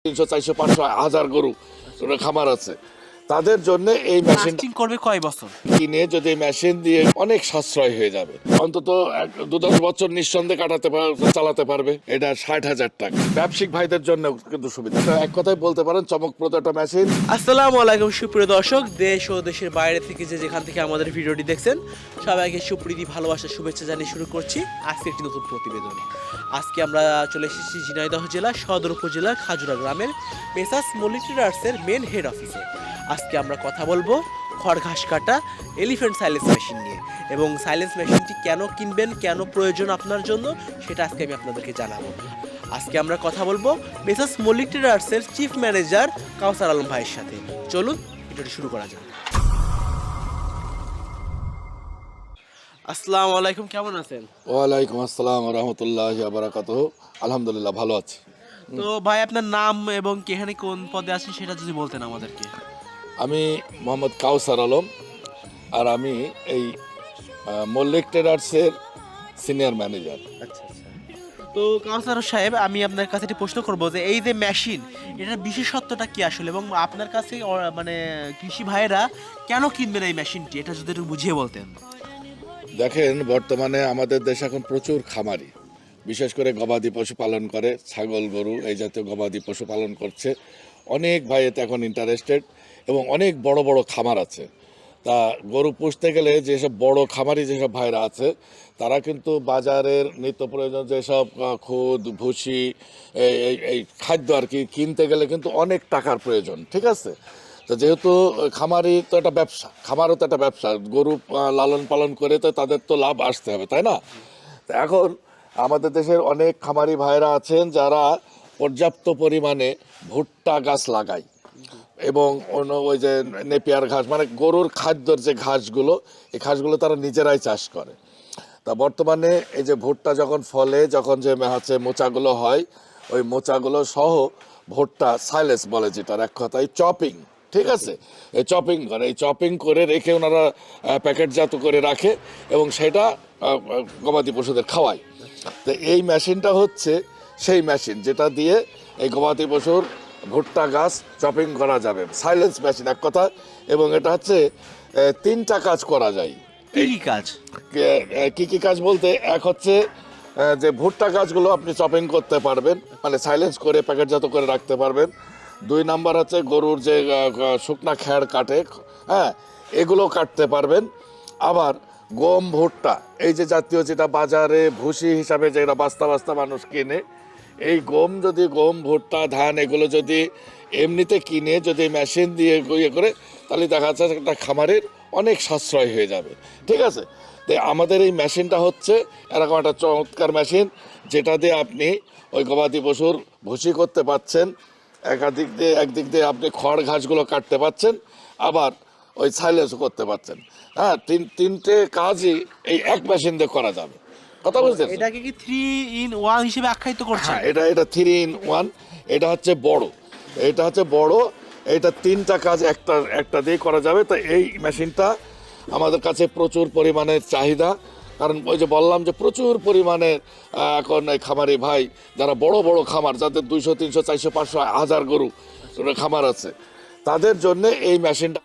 300 400 500 1000 গরু খামার আছে, তাদের জন্য এই মেশিন করবে কয় বছর কিনে যদি মেশিন দিয়ে অনেক সাশ্রয় হয়ে যাবে, অন্তত 2-10 বছর নিঃসন্দেহে চালাতে পারবে। এটা 60,000 টাকা ব্যবসায়িক ভাইদের জন্য কিন্তু সুবিধা। এক কথায় বলতে পারেন চমকপ্রদ একটা মেশিন। আসসালামু আলাইকুম সুপ্রিয় দর্শক, দেশ ও দেশের বাইরে থেকে যেখান থেকে আমাদের ভিডিওটি দেখছেন সবাইকে সুপ্রীতি ভালোবাসা শুভেচ্ছা জানিয়ে শুরু করছি আজকে একটি নতুন প্রতিবেদন। আজকে আমরা চলে এসেছি ঝিনাইদহ জেলা সদর উপজেলা খাজুরা গ্রামের মেসাস মল্লিক ট্রেডার্সের মেন হেড অফিসে। আজকে আমরা কথা বলবো খড় ঘাস কাটা এলিফ্যান্ট সাইলেন্স মেশিন নিয়ে, এবং সাইলেন্স মেশিনটি কেন কিনবেন, কেন প্রয়োজন আপনার জন্য, সেটা আজকে আমি আপনাদেরকে জানাবো। আজকে আমরা কথা বলবো মেসাস মল্লিক ট্রেডার্সের চিফ ম্যানেজার কাউসার আলম ভাইয়ের সাথে। চলুন ভিডিওটি শুরু করা যাক। আসসালামু আলাইকুম, কেমন আছেন? ওয়ালাইকুম আসসালাম ওয়া রাহমাতুল্লাহি ওয়া বারাকাতুহু। আলহামদুলিল্লাহ ভালো আছি। তো ভাই, আপনার নাম এবং এখানে কোন পদে আছেন সেটা যদি বলতেন আমাদেরকে। আমি মোহাম্মদ কাউসার আলম, আর আমি এই মল্লিক ট্রেডার্সের সিনিয়র ম্যানেজার। আচ্ছা আচ্ছা। তো কাউসার সাহেব, আমি আপনার কাছে একটি প্রশ্ন করবো যে এই যে মেশিন, এটার বিশেষত্বটা কি আসলে, এবং আপনার কাছে মানে কৃষি ভাইয়েরা কেন কিনবেন এই মেশিনটি, এটা যদি একটু বুঝিয়ে বলতেন। দেখেন, বর্তমানে আমাদের দেশে এখন প্রচুর খামারি, বিশেষ করে গবাদি পশু পালন করে, ছাগল গরু এই জাতীয় গবাদি পশু পালন করছে। অনেক ভাই এতে এখন ইন্টারেস্টেড, এবং অনেক বড় বড় খামার আছে। তা গরু পুষতে গেলে যেসব বড় খামারি যেসব ভাইরা আছে, তারা কিন্তু বাজারের নিত্য প্রয়োজন যেসব খুদ ভুসি এই খাদ্য আর কি কিনতে গেলে কিন্তু অনেক টাকার প্রয়োজন, ঠিক আছে। তো যেহেতু খামারি তো একটা ব্যবসা, খামারও তো একটা ব্যবসা, গরু লালন পালন করে তো তাদের তো লাভ আসতে হবে, তাই না? তো এখন আমাদের দেশের অনেক খামারি ভাইরা আছেন যারা পর্যাপ্ত পরিমাণে ভুট্টা গাছ লাগায়, এবং ওই যে নেপিয়ার ঘাস, মানে গরুর খাদ্যর যে ঘাসগুলো, এই ঘাসগুলো তারা নিজেরাই চাষ করে। তা বর্তমানে এই যে ভুট্টা যখন ফলে, যখন যে হচ্ছে মোচাগুলো হয়, ওই মোচাগুলো সহ ভুট্টা সাইলেন্স বলে, যেটার এক কথায় চপিং, ঠিক আছে। এই চপিং করে, এই চপিং করে রেখে ওনারা প্যাকেটজাত করে রাখে, এবং সেটা গবাদি পশুদের খাওয়ায়। তো এই মেশিনটা হচ্ছে সেই মেশিন যেটা দিয়ে এই গবাদি পশুর ভুট্টা গাছ চপিং করা যাবে, সাইলেন্স মেশিন এক কথা। এবং এটা হচ্ছে 3টা কাজ করা যায়। কি কি কাজ? কি কি কাজ বলতে, এক হচ্ছে যে ভুট্টা গাছগুলো আপনি চপিং করতে পারবেন, মানে সাইলেন্স করে প্যাকেটজাত করে রাখতে পারবেন। 2 নাম্বার হচ্ছে গরুর যে শুকনা খ্যাড় কাটে, হ্যাঁ, এগুলো কাটতে পারবেন। আবার গম ভুট্টা এই যে জাতীয় যেটা বাজারে ভুসি হিসাবে যেটা বাস্তা বাস্তা মানুষ কিনে, এই গম ভুট্টা ধান এগুলো যদি এমনিতে কিনে যদি মেশিন দিয়ে ইয়ে করে, তাহলে দেখা যাচ্ছে একটা খামারের অনেক সাশ্রয় হয়ে যাবে, ঠিক আছে। তো আমাদের এই মেশিনটা হচ্ছে এরকম একটা চমৎকার মেশিন, যেটা দিয়ে আপনি ওই গবাদি পশুর ভুসি করতে পারছেন, একদিক দিয়ে আপনি খড় ঘাসগুলো কাটতে পারছেন, আবার ওই সাইলেন্সও করতে পারছেন। হ্যাঁ, তিনটে কাজই এই এক মেশিন দিয়ে করা যাবে। কথা বুঝতে এটাকে কি 3 in 1 হিসেবে আখ্যায়িত করছে? হ্যাঁ, এটা 3 in 1। এটা হচ্ছে বড়, এটা 3টা কাজ একটা দিয়ে করা যাবে। তো এই মেশিনটা আমাদের কাছে প্রচুর পরিমাণের চাহিদা, কারণ ওই যে বললাম যে প্রচুর পরিমাণে এখন এই খামারি ভাই যারা বড় বড় খামার, যাদের 200 300 400 500 1000 গরু খামার আছে, তাদের জন্য এই মেশিনটা।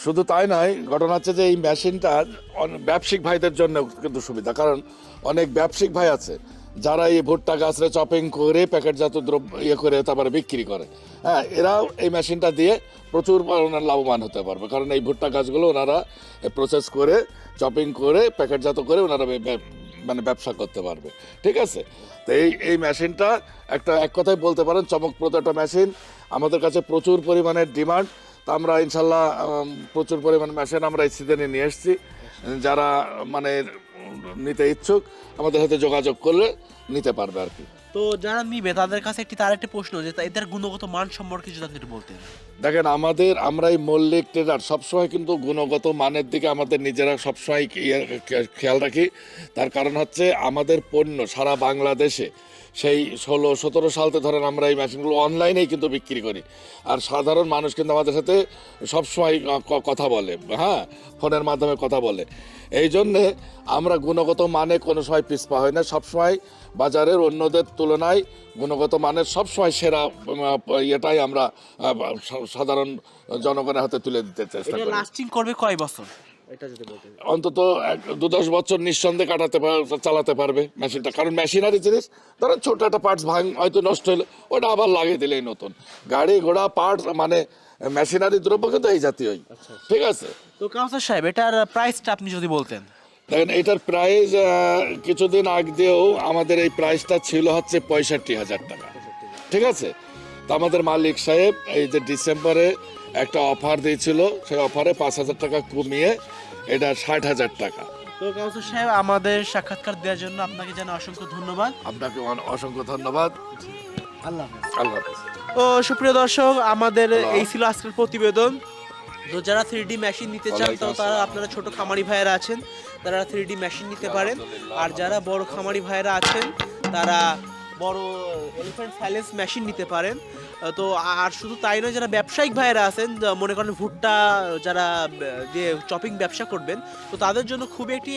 শুধু তাই নয়, ঘটনা হচ্ছে যে এই মেশিনটা ব্যবসায়িক ভাইদের জন্য কিন্তু সুবিধা, কারণ অনেক ব্যবসায়িক ভাই আছে যারা এই ভুট্টা গাছরে চপিং করে প্যাকেটজাত দ্রব্য ইয়ে করে তারপরে বিক্রি করে। হ্যাঁ, এরাও এই মেশিনটা দিয়ে প্রচুর পরিমাণে লাভবান হতে পারবে, কারণ এই ভুট্টা গাছগুলো ওনারা প্রসেস করে চপিং করে প্যাকেটজাত করে ওনারা মানে ব্যবসা করতে পারবে, ঠিক আছে। তো এই মেশিনটা এক কথায় বলতে পারেন চমকপ্রদ একটা মেশিন। আমাদের কাছে প্রচুর পরিমাণের ডিমান্ড। তা আমরা ইনশাল্লাহ প্রচুর পরিমাণ মেশিন আমরা এই সিজনে নিয়ে এসেছি। যারা মানে নিতে ইচ্ছুক আমাদের সাথে যোগাযোগ করলে নিতে পারবে আর কি। তো যারা নিবে তাদের কাছে তার একটা প্রশ্ন, যে এদের গুণগত মান সম্পর্কে যদি আপনি একটু বলতেন। দেখেন, আমরা এই মল্লিক ট্রেডার সবসময় কিন্তু গুণগত মানের দিকে আমাদের নিজেরা সবসময় খেয়াল রাখি। তার কারণ হচ্ছে আমাদের পণ্য সারা বাংলাদেশে সেই 16-17 সালতে ধরেন আমরা এই মেশিনগুলো অনলাইনেই কিন্তু বিক্রি করি। আর সাধারণ মানুষ কিন্তু আমাদের সাথে সবসময় কথা বলে, হ্যাঁ, ফোনের মাধ্যমে কথা বলে। এই জন্যে আমরা গুণগত মানে কোনো সময় পিছপা হয় না, সবসময় বাজারের অন্যদের তুলনায় গুণগত মানের সবসময় সেরা ইয়েটাই আমরা সাধারণ জনগণের হাতে তুলে দিতে চেষ্টা এটা করি। লাস্টিং করবে কয় বছর এটা যদি বলতেন? অন্তত 2-10 বছর নিঃসন্দেহে চালাতে পারবে মেশিনটা, কারণ মেশিনারি জিনিস ধরেন ছোট একটা পার্টস হয়তো নষ্ট হলো, ওটা আবার লাগিয়ে দিলেই নতুন। গাড়ি ঘোড়া পার্টস মানে মেশিনারি দ্রব্য কিন্তু এই জাতীয়ই, ঠিক আছে। তো কাউসার সাহেব, এটার প্রাইসটা আপনি যদি বলতেন। দেখেন এটার প্রাইস কিছুদিন আগেও আমাদের এই প্রাইসটা ছিল হচ্ছে 65,000 টাকা, ঠিক আছে। তো আমাদের মালিক সাহেব এই যে ডিসেম্বরে একটা অফার দিয়েছিল, সেই অফারে 5,000 টাকা কমিয়ে এটা 60,000 টাকা। তো কাউসার সাহেব, আমাদের সাক্ষাৎকার দেওয়ার জন্য আপনাকে জানাই অসংখ্য ধন্যবাদ। আপনাকে অসংখ্য ধন্যবাদ। আল্লাহ হাফেজ। আল্লাহ হাফেজ। তো সুপ্রিয় দর্শক, আমাদের এই ছিল আজকের প্রতিবেদন। তো যারা 3D মেশিন নিতে চান, তো তারা আপনারা ছোট খামারি ভাইয়েরা আছেন, তারা 3D মেশিন নিতে পারেন। আর যারা বড় খামারি ভাইয়েরা আছেন, তারা বড় এলিফ্যান্ট সাইলেন্স মেশিন নিতে পারেন। তো আর শুধু তাই নয়, যারা ব্যবসায়িক ভাইয়েরা আছেন, মনে করেন ভুট্টা যারা দিয়ে চপিং ব্যবসা করবেন, তো তাদের জন্য খুবই একটি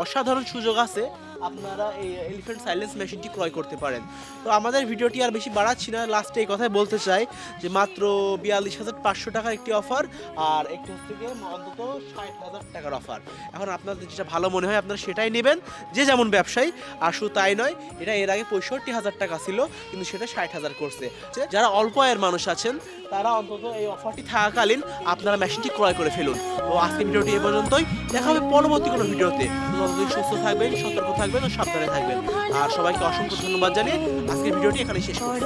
অসাধারণ সুযোগ আছে, আপনারা এই এলিফ্যান্ট সাইলেন্স মেশিনটি ক্রয় করতে পারেন। তো আমাদের ভিডিওটি আর বেশি বাড়াচ্ছি না, লাস্টে এই কথাই বলতে চাই যে মাত্র 42,500 টাকার একটি অফার, আর একটি হচ্ছে গিয়ে অন্তত 60,000 টাকার অফার। এখন আপনাদের যেটা ভালো মনে হয় আপনারা সেটাই নেবেন, যে যেমন ব্যবসায়ী। আর শুধু তাই নয়, এটা এর আগে 65,000 টাকা ছিল, কিন্তু সেটা 60,000 করছে। যারা অল্প আয়ের মানুষ আছেন, তারা অন্তত এই অফারটি থাকাকালীন আপনারা মেশিনটি ক্রয় করে ফেলুন। তো আজকের ভিডিওটি এ পর্যন্তই, দেখা হবে পরবর্তী কোনো ভিডিওতে। ততদিন সুস্থ থাকবেন, সতর্ক থাকবেন ও সাবধানে থাকবেন। আর সবাইকে অসংখ্য ধন্যবাদ জানিয়ে আজকের ভিডিওটি এখানে শেষ করছি।